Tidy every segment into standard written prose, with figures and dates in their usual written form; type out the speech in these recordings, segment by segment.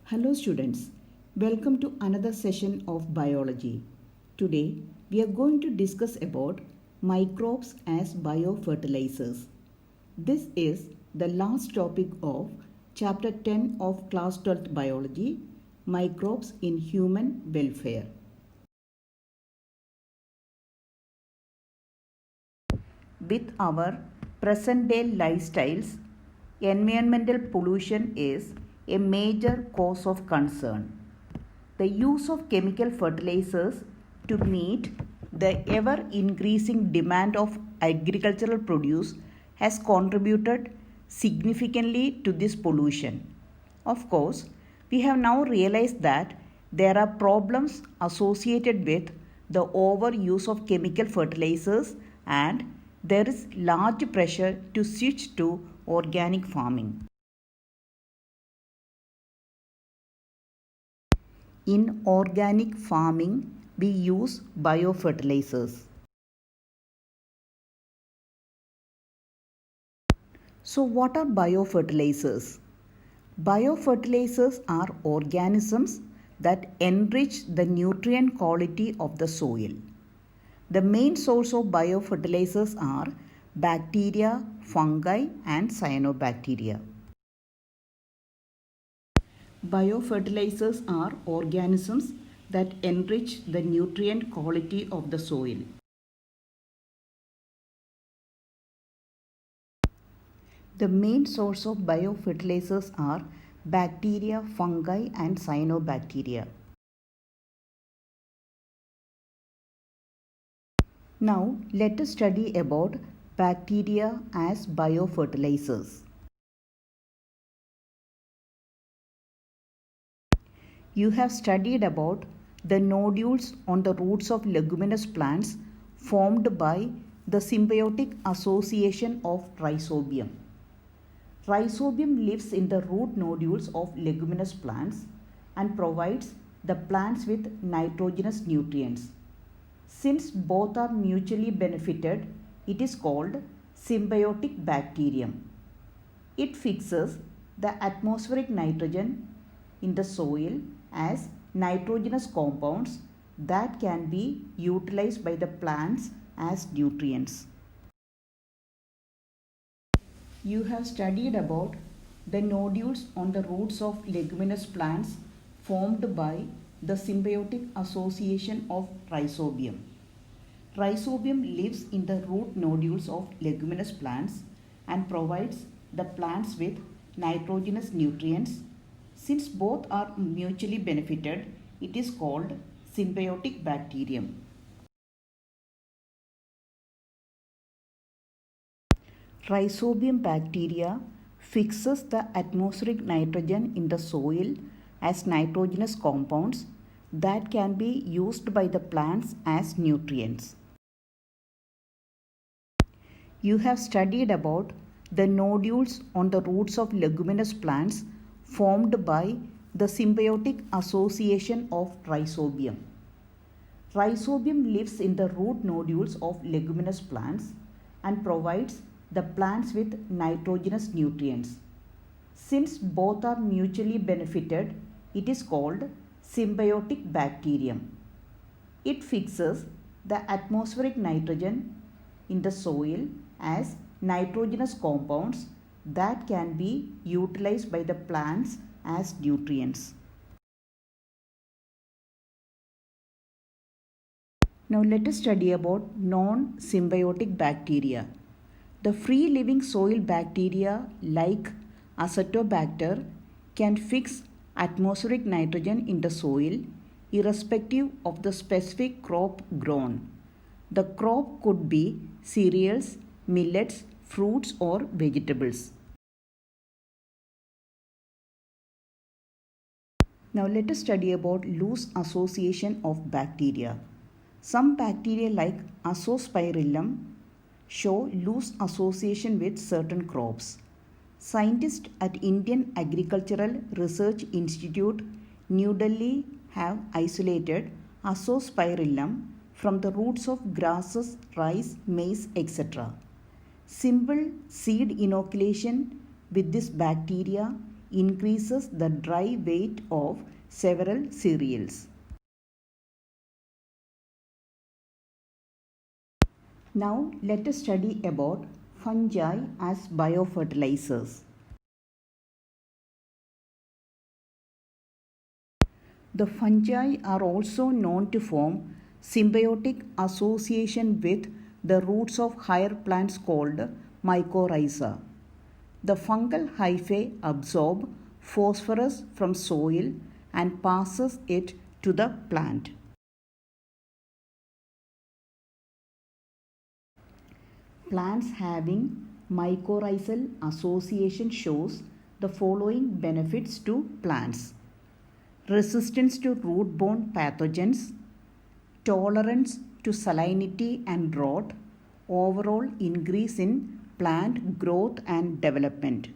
Hello students, welcome to another session of biology. Today we are going to discuss about microbes as biofertilizers. This is the last topic of chapter 10 of class 12th biology, microbes in human welfare. With our present day lifestyles, environmental pollution is a major cause of concern. The use of chemical fertilizers to meet the ever increasing demand of agricultural produce has contributed significantly to this pollution. Of course, we have now realized that there are problems associated with the overuse of chemical fertilizers and there is large pressure to switch to organic farming. In organic farming, we use biofertilizers. So, what are biofertilizers? Biofertilizers are organisms that enrich the nutrient quality of the soil. The main source of biofertilizers are bacteria, fungi, and cyanobacteria. Biofertilizers are organisms that enrich the nutrient quality of the soil. The main source of biofertilizers are bacteria, fungi, and cyanobacteria. Now, let us study about bacteria as biofertilizers. You have studied about the nodules on the roots of leguminous plants formed by the symbiotic association of rhizobium. Rhizobium lives in the root nodules of leguminous plants and provides the plants with nitrogenous nutrients. Since both are mutually benefited, it is called symbiotic bacterium. It fixes the atmospheric nitrogen in the soil as nitrogenous compounds that can be utilized by the plants as nutrients. You have studied about the nodules on the roots of leguminous plants formed by the symbiotic association of rhizobium. Rhizobium lives in the root nodules of leguminous plants and provides the plants with nitrogenous nutrients. Since both are mutually benefited, it is called symbiotic bacterium. Rhizobium bacteria fixes the atmospheric nitrogen in the soil as nitrogenous compounds that can be used by the plants as nutrients. You have studied about the nodules on the roots of leguminous plants formed by the symbiotic association of rhizobium. Rhizobium lives in the root nodules of leguminous plants and provides the plants with nitrogenous nutrients. Since both are mutually benefited, it is called symbiotic bacterium. It fixes the atmospheric nitrogen in the soil as nitrogenous compounds that can be utilized by the plants as nutrients. Now let us study about non-symbiotic bacteria. The free-living soil bacteria like Acetobacter can fix atmospheric nitrogen in the soil irrespective of the specific crop grown. The crop could be cereals, millets, fruits or vegetables. Now let us study about loose association of bacteria. Some bacteria like Azospirillum show loose association with certain crops. Scientists at Indian Agricultural Research Institute, New Delhi have isolated Azospirillum from the roots of grasses, rice, maize, etc. Simple seed inoculation with this bacteria increases the dry weight of several cereals. Now let us study about fungi as biofertilizers. The fungi are also known to form symbiotic association with the roots of higher plants called mycorrhiza. The fungal hyphae absorb phosphorus from soil and passes it to the plant. Plants having mycorrhizal association shows the following benefits to plants: resistance to root-borne pathogens, tolerance to salinity and drought, overall increase in plant growth and development.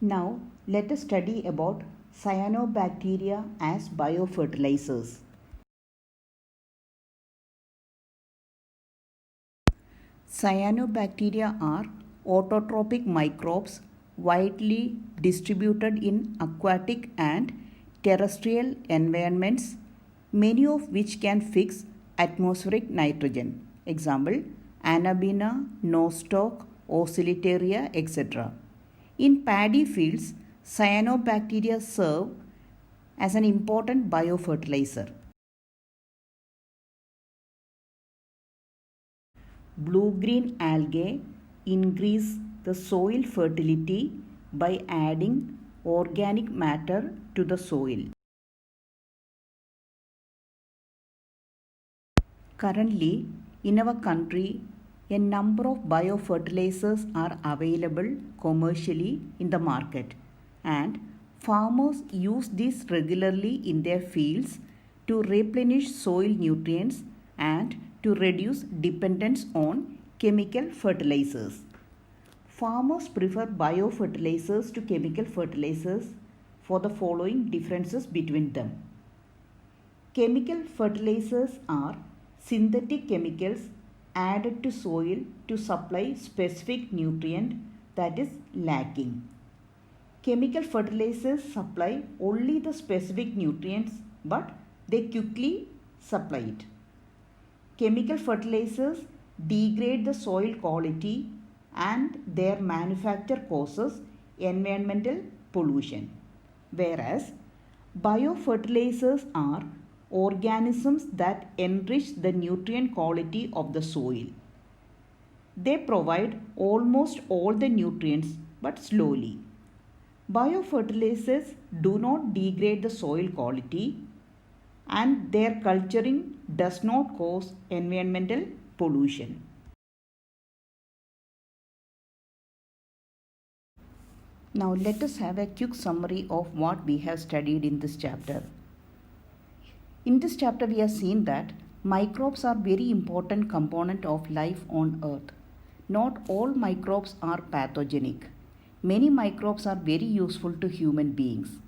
Now let us study about cyanobacteria as biofertilizers. Cyanobacteria are autotrophic microbes widely distributed in aquatic and terrestrial environments, many of which can fix atmospheric nitrogen. Example, Anabaena, nostoc, oscillatoria, etc. In paddy fields, cyanobacteria serve as an important biofertilizer. Blue-green algae increase the soil fertility by adding organic matter to the soil. Currently, in our country, a number of biofertilizers are available commercially in the market, and farmers use these regularly in their fields to replenish soil nutrients and to reduce dependence on chemical fertilizers. Farmers prefer biofertilizers to chemical fertilizers for the following differences between them. Chemical fertilizers are synthetic chemicals added to soil to supply specific nutrient that is lacking. Chemical fertilizers supply only the specific nutrients, but they quickly supply it. Chemical fertilizers degrade the soil quality and their manufacture causes environmental pollution, whereas biofertilizers are organisms that enrich the nutrient quality of the soil. They provide almost all the nutrients but slowly. Biofertilizers do not degrade the soil quality and their culturing does not cause environmental pollution. Now let us have a quick summary of what we have studied in this chapter. In this chapter we have seen that microbes are very important component of life on earth. Not all microbes are pathogenic. Many microbes are very useful to human beings.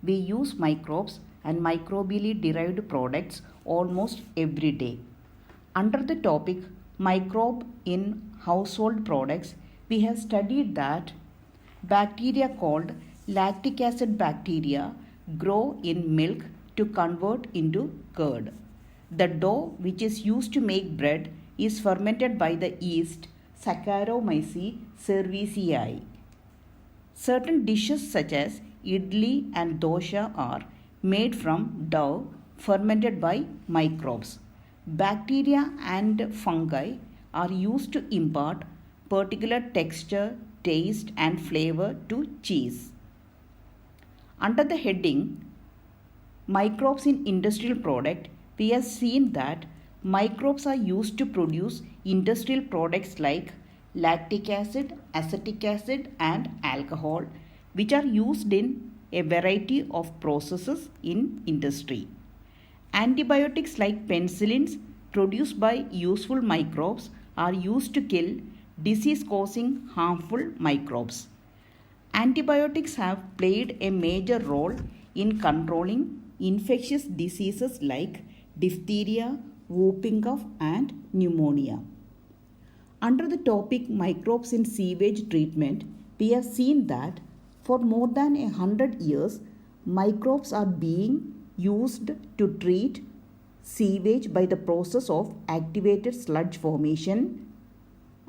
We use microbes and microbially derived products almost every day. Under the topic microbe in household products, we have studied that bacteria called lactic acid bacteria grow in milk to convert into curd. The dough which is used to make bread is fermented by the yeast Saccharomyces cerevisiae. Certain dishes such as idli and dosha are made from dough fermented by microbes. Bacteria and fungi are used to impart particular texture, taste and flavor to cheese. Under the heading Microbes in Industrial Product, we have seen that microbes are used to produce industrial products like lactic acid, acetic acid and alcohol, which are used in a variety of processes in industry. Antibiotics like penicillins produced by useful microbes are used to kill disease-causing harmful microbes. Antibiotics have played a major role in controlling infectious diseases like diphtheria, whooping cough and pneumonia. Under the topic microbes in sewage treatment, we have seen that for more than 100 years, microbes are being used to treat sewage by the process of activated sludge formation,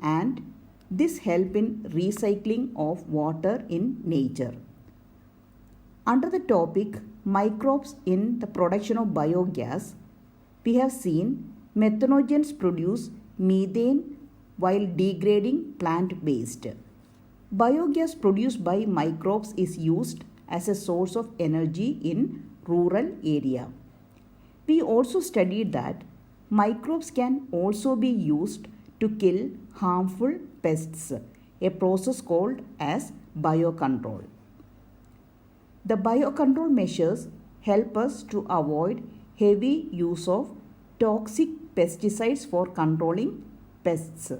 and this help in recycling of water in nature. Under the topic microbes in the production of biogas, we have seen methanogens produce methane while degrading plant waste. Biogas produced by microbes is used as a source of energy in rural area. We also studied that microbes can also be used to kill harmful pests, a process called as biocontrol. The biocontrol measures help us to avoid heavy use of toxic pesticides for controlling pests.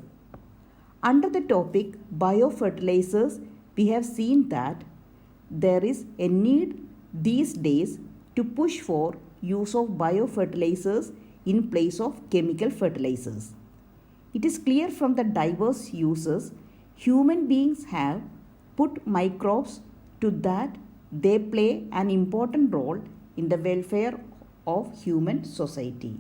Under the topic biofertilizers, we have seen that there is a need these days to push for use of biofertilizers in place of chemical fertilizers. It is clear from the diverse uses human beings have put microbes to that they play an important role in the welfare of human society.